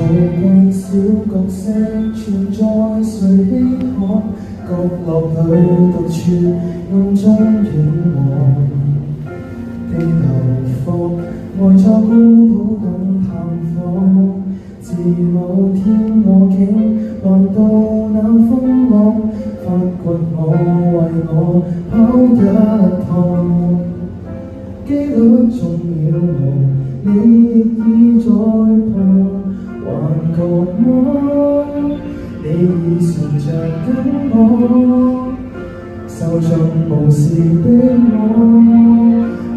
慣小角色存在，誰稀罕？角落裏獨處，暗中遠望的流放，呆坐孤島等探訪。自某天我竟看到那風浪，發掘我為我跑一趟。機率縱渺茫，你亦已在旁，還覺麼？你已存着跟我，受盡無視的我，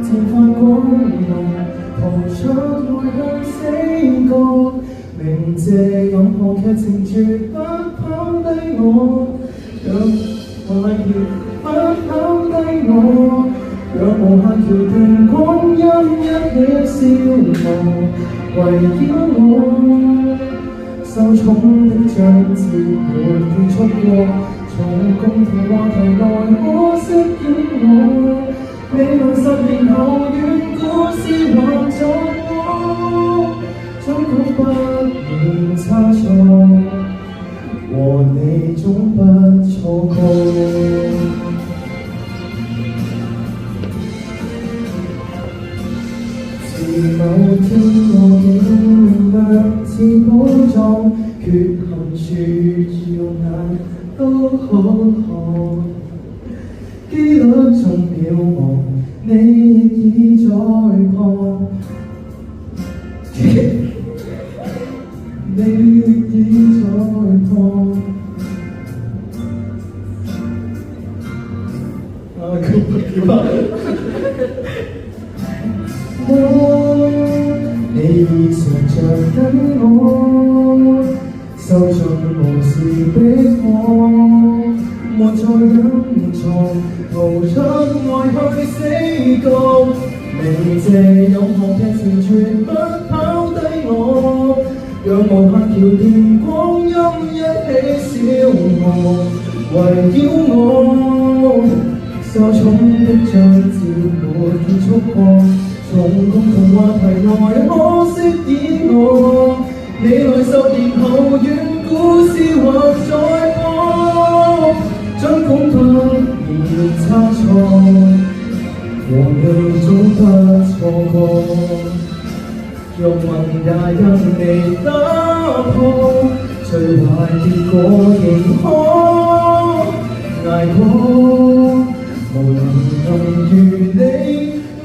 漸發光芒，逃出愛向死角。明謝任何劇情絕不拋低我，讓壞橋不拋低我，讓無限橋段光陰一起消磨，圍繞我。受寵的章節沒結束過，從共同話題內可飾演我。未來10年後遠故事還在我，總講不免差錯，和你總不錯過。自某天我竟明白，自寶藏缺陷處耀眼都可看。機率縱渺茫，你亦已在旁。你已在旁。你已常着緊我，受盡無視的我，沒再隱藏，逃出愛去死角。明謝任何劇情絕不拋低我，讓無限橋段光陰一起消磨，圍繞我。受寵的章節沒結束過，從共同話題內可飾演我。未來10年後遠故事還在播，將恐怕已差錯，和你總不錯過。若問也因你打破，最壞結果仍可捱過。無能如你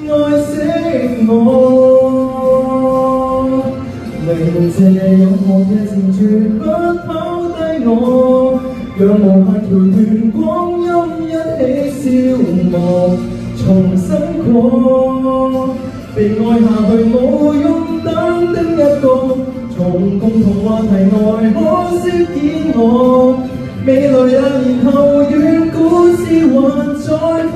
愛惜我，明謝任何劇情絕不拋低我，讓無限橋段光陰一起消磨，重新過。被愛下去無用等的一個，從共同話題內可飾演我。未來20年後遠故事還在播。